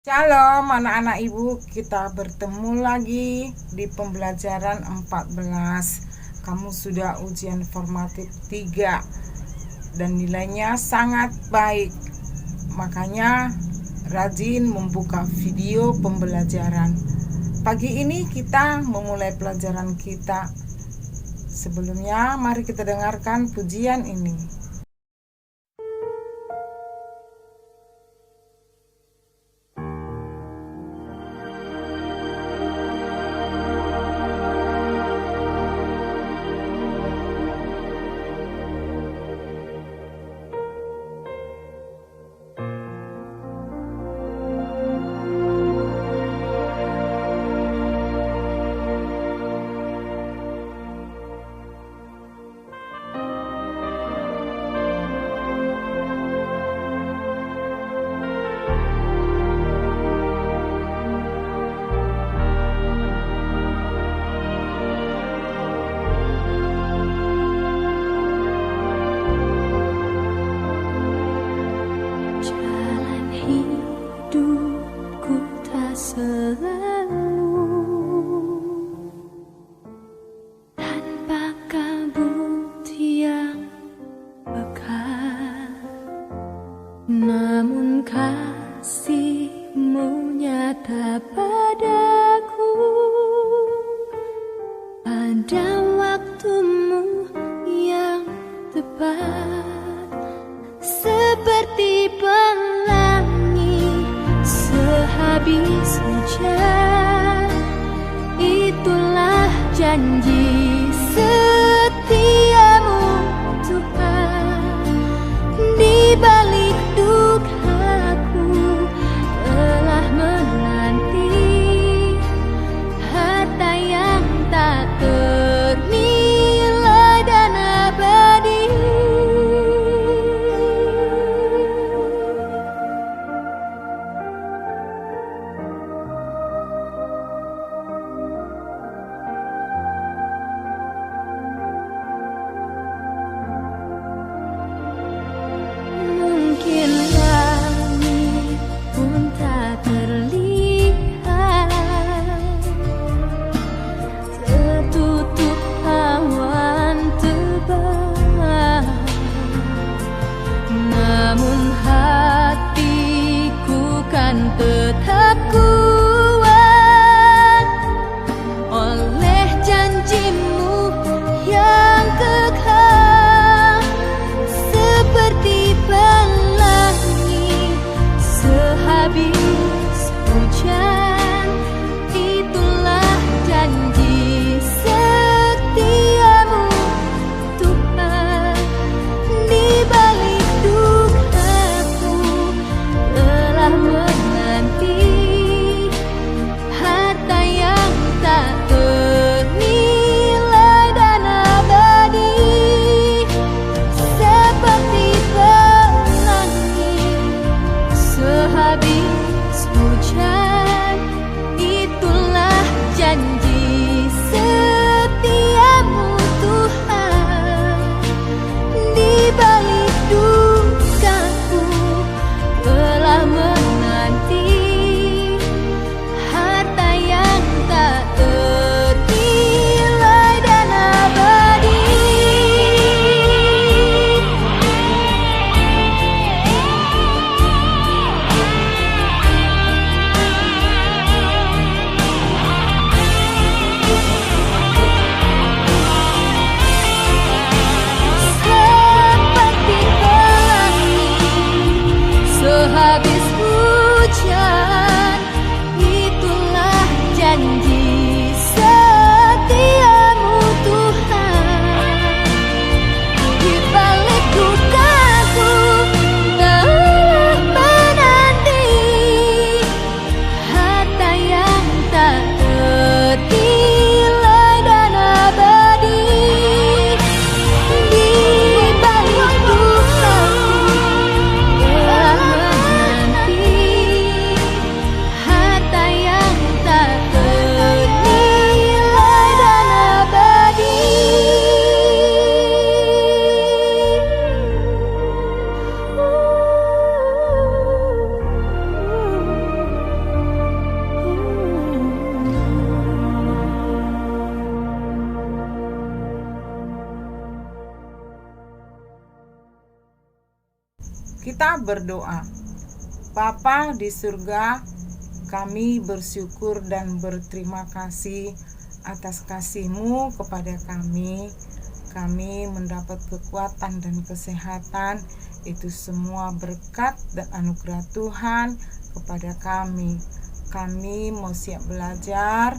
Shalom anak-anak ibu, kita bertemu lagi di pembelajaran 14. Kamu sudah ujian formatif 3 dan nilainya sangat baik. Makanya rajin membuka video pembelajaran. Pagi ini kita memulai pelajaran kita. Sebelumnya mari kita dengarkan pujian ini. Namun kasih-Mu nyata padaku pada waktu-Mu yang tepat, seperti pelangi sehabis hujan. Itulah janji setia-Mu, Tuhan. Di balik dukaku telah menanti harta yang tak ternilai dan abadi. Kita berdoa. Bapa di surga, kami bersyukur dan berterima kasih atas kasih-Mu kepada kami. Kami mendapat kekuatan dan kesehatan, itu semua berkat dan anugerah Tuhan kepada kami. Kami mau siap belajar,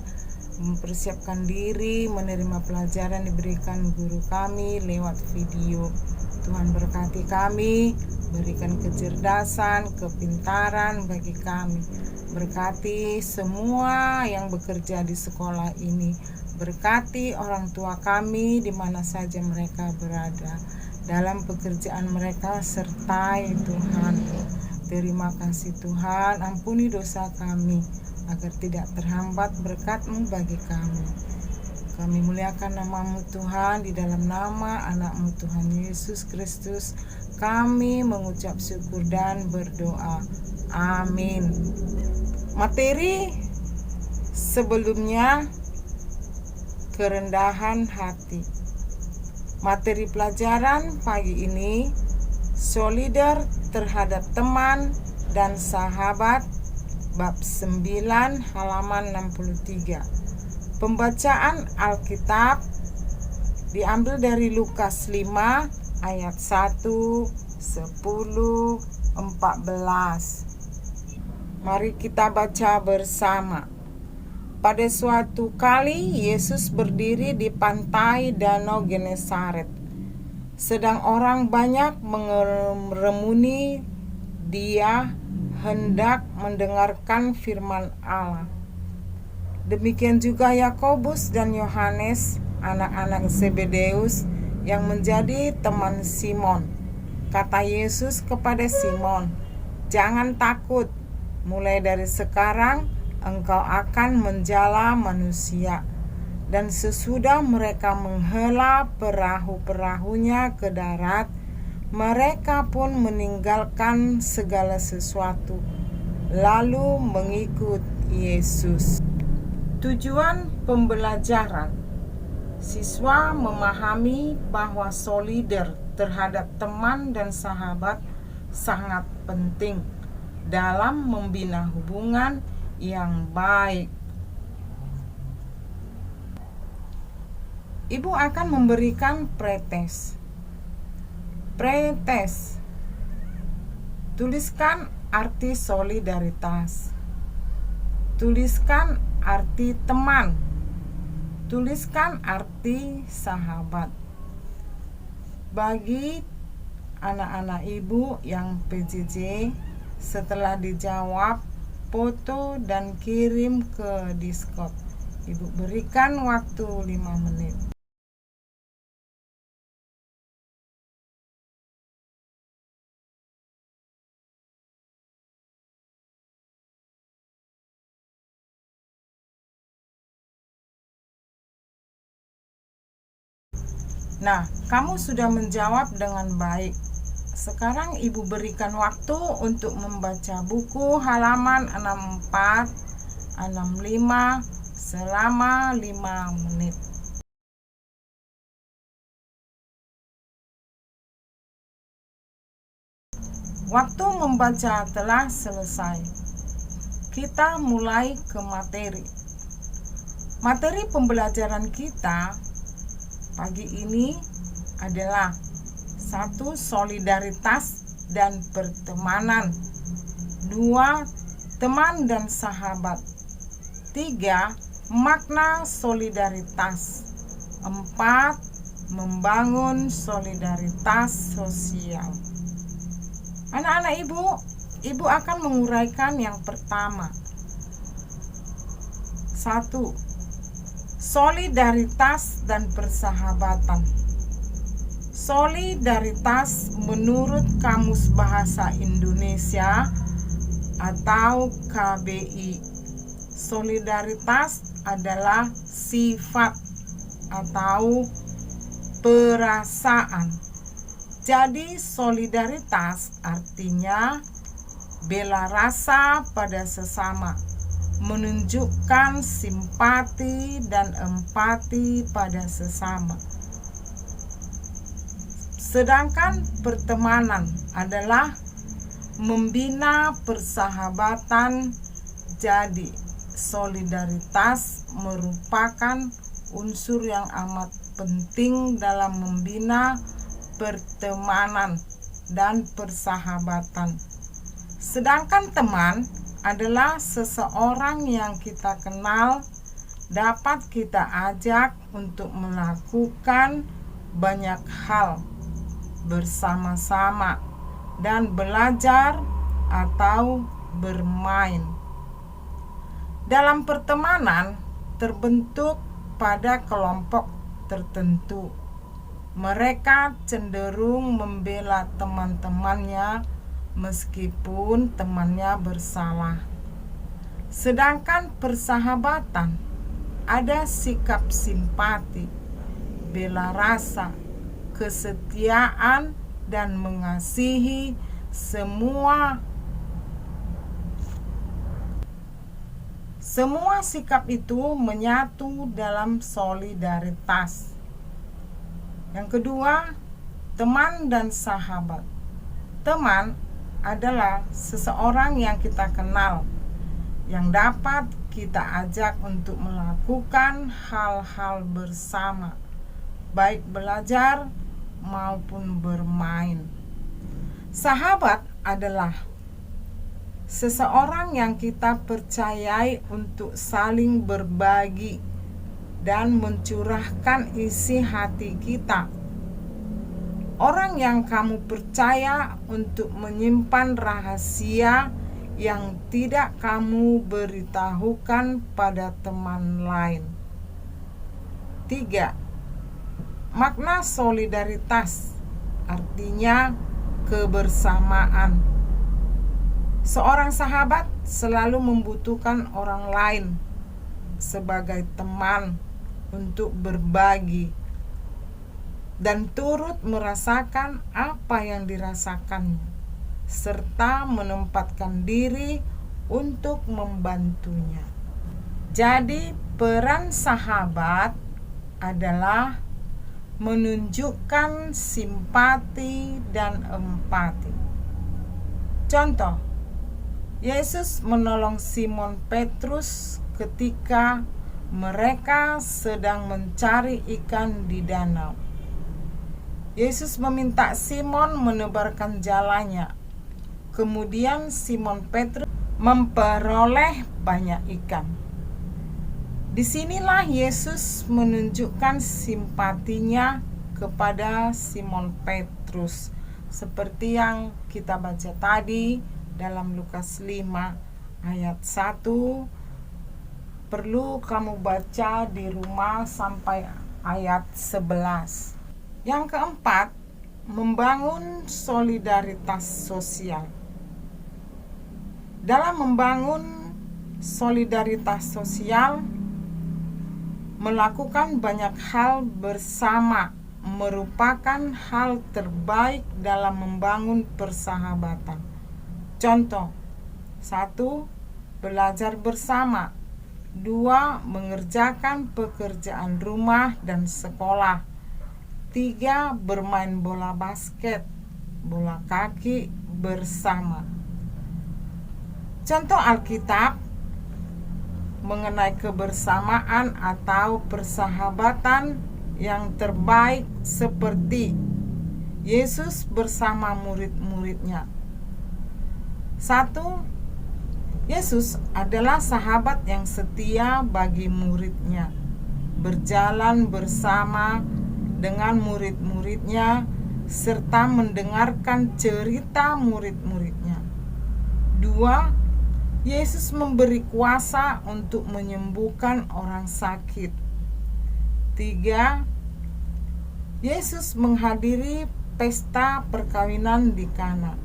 mempersiapkan diri, menerima pelajaran diberikan guru kami lewat video. Tuhan berkati kami, berikan kecerdasan, kepintaran bagi kami. Berkati semua yang bekerja di sekolah ini. Berkati orang tua kami di mana saja mereka berada. Dalam pekerjaan mereka sertai Tuhan. Terima kasih Tuhan, ampuni dosa kami agar tidak terhambat berkat-Mu bagi kami. Kami muliakan nama-Mu Tuhan, di dalam nama anak-Mu Tuhan Yesus Kristus kami mengucap syukur dan berdoa. Amin. Materi sebelumnya, kerendahan hati. Materi pelajaran pagi ini, solidar terhadap teman dan sahabat, bab 9 halaman 63. Pembacaan Alkitab diambil dari Lukas 5 ayat 1, 10, 14. Mari kita baca bersama. Pada suatu kali Yesus berdiri di pantai Danau Genesaret. Sedang orang banyak mengerumuni Dia hendak mendengarkan firman Allah. Demikian juga Yakobus dan Yohanes, anak-anak Zebedeus yang menjadi teman Simon. Kata Yesus kepada Simon, "Jangan takut, mulai dari sekarang engkau akan menjala manusia." Dan sesudah mereka menghela perahu-perahunya ke darat, mereka pun meninggalkan segala sesuatu, lalu mengikut Yesus. Tujuan pembelajaran: siswa memahami bahwa solidar terhadap teman dan sahabat sangat penting dalam membina hubungan yang baik. Ibu akan memberikan pretest. Tuliskan arti solidaritas. Tuliskan arti teman. Tuliskan arti sahabat. Bagi anak-anak ibu yang PJJ, setelah dijawab, foto dan kirim ke Discord. Ibu berikan waktu 5 menit. Nah, kamu sudah menjawab dengan baik. Sekarang ibu berikan waktu untuk membaca buku halaman 64, 65 selama 5 menit. Waktu membaca telah selesai. Kita mulai ke materi. Materi pembelajaran kita pagi ini adalah 1. Solidaritas dan pertemanan. 2. Teman dan sahabat. 3. Makna solidaritas. 4. Membangun solidaritas sosial. Anak-anak ibu akan menguraikan yang pertama. 1. Solidaritas dan persahabatan. Solidaritas menurut Kamus Bahasa Indonesia atau KBI. Solidaritas adalah sifat atau perasaan. Jadi solidaritas artinya bela rasa pada sesama, menunjukkan simpati dan empati pada sesama. Sedangkan pertemanan adalah membina persahabatan. Jadi, solidaritas merupakan unsur yang amat penting dalam membina pertemanan dan persahabatan. Sedangkan teman adalah seseorang yang kita kenal, dapat kita ajak untuk melakukan banyak hal bersama-sama dan belajar atau bermain. Dalam pertemanan terbentuk pada kelompok tertentu. Mereka cenderung membela teman-temannya meskipun temannya bersalah. Sedangkan persahabatan ada sikap simpati, bela rasa, kesetiaan, dan mengasihi semua sikap itu menyatu dalam solidaritas. Yang kedua, teman dan sahabat. Teman adalah seseorang yang kita kenal, yang dapat kita ajak untuk melakukan hal-hal bersama, baik belajar maupun bermain. Sahabat adalah seseorang yang kita percayai untuk saling berbagi dan mencurahkan isi hati kita. Orang yang kamu percaya untuk menyimpan rahasia yang tidak kamu beritahukan pada teman lain. 3. Makna solidaritas artinya kebersamaan. Seorang sahabat selalu membutuhkan orang lain sebagai teman untuk berbagi dan turut merasakan apa yang dirasakannya, serta menempatkan diri untuk membantunya. Jadi, peran sahabat adalah menunjukkan simpati dan empati. Contoh, Yesus menolong Simon Petrus ketika mereka sedang mencari ikan di danau. Yesus meminta Simon menebarkan jalannya. Kemudian Simon Petrus memperoleh banyak ikan. Disinilah Yesus menunjukkan simpatinya kepada Simon Petrus, seperti yang kita baca tadi dalam Lukas 5 ayat 1. Perlu kamu baca di rumah sampai ayat 11. Yang keempat, membangun solidaritas sosial. Dalam membangun solidaritas sosial, melakukan banyak hal bersama merupakan hal terbaik dalam membangun persahabatan. Contoh, 1. Belajar bersama. 2. Mengerjakan pekerjaan rumah dan sekolah. 3. Bermain bola basket, bola kaki bersama. Contoh Alkitab mengenai kebersamaan atau persahabatan yang terbaik seperti Yesus bersama murid-muridnya. 1. Yesus adalah sahabat yang setia bagi muridnya, berjalan bersama dengan murid-muridnya serta mendengarkan cerita murid-muridnya. 2. Yesus memberi kuasa untuk menyembuhkan orang sakit. 3. Yesus menghadiri pesta perkawinan di Kana.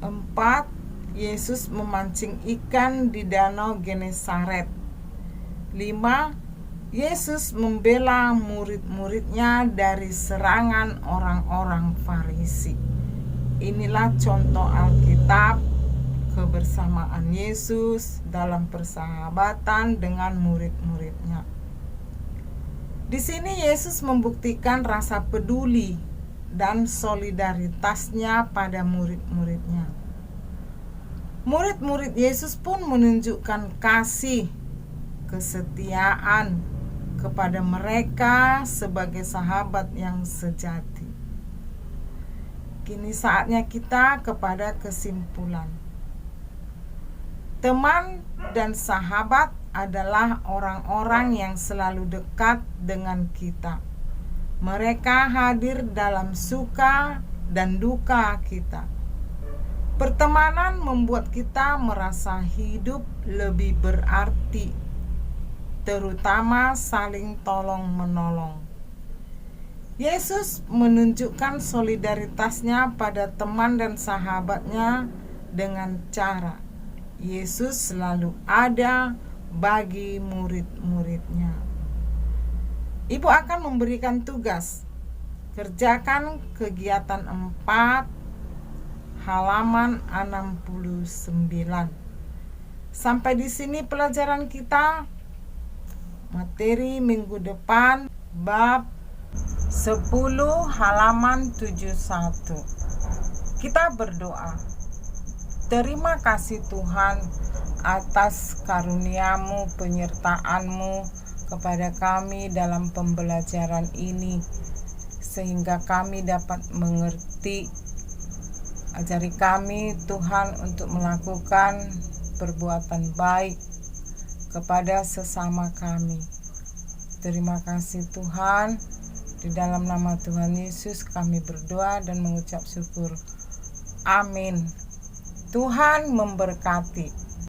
4. Yesus memancing ikan di danau Genesaret. 5. Yesus membela murid-muridnya dari serangan orang-orang Farisi. Inilah contoh Alkitab kebersamaan Yesus dalam persahabatan dengan murid-muridnya. Di sini Yesus membuktikan rasa peduli dan solidaritasnya pada murid-muridnya. Murid-murid Yesus pun menunjukkan kasih, kesetiaan kepada mereka sebagai sahabat yang sejati. Kini saatnya kita kepada kesimpulan. Teman dan sahabat adalah orang-orang yang selalu dekat dengan kita. Mereka hadir dalam suka dan duka kita. Pertemanan membuat kita merasa hidup lebih berarti, terutama saling tolong-menolong. Yesus menunjukkan solidaritasnya pada teman dan sahabatnya dengan cara Yesus selalu ada bagi murid-muridnya. Ibu akan memberikan tugas. Kerjakan kegiatan 4 halaman 69. Sampai di sini pelajaran kita. Materi minggu depan bab 10 halaman 71. Kita berdoa. Terima kasih Tuhan atas karuniamu, penyertaan-Mu kepada kami dalam pembelajaran ini, sehingga kami dapat mengerti. Ajari kami Tuhan untuk melakukan perbuatan baik kepada sesama kami. Terima kasih Tuhan. Di dalam nama Tuhan Yesus kami berdoa dan mengucap syukur. Amin. Tuhan memberkati.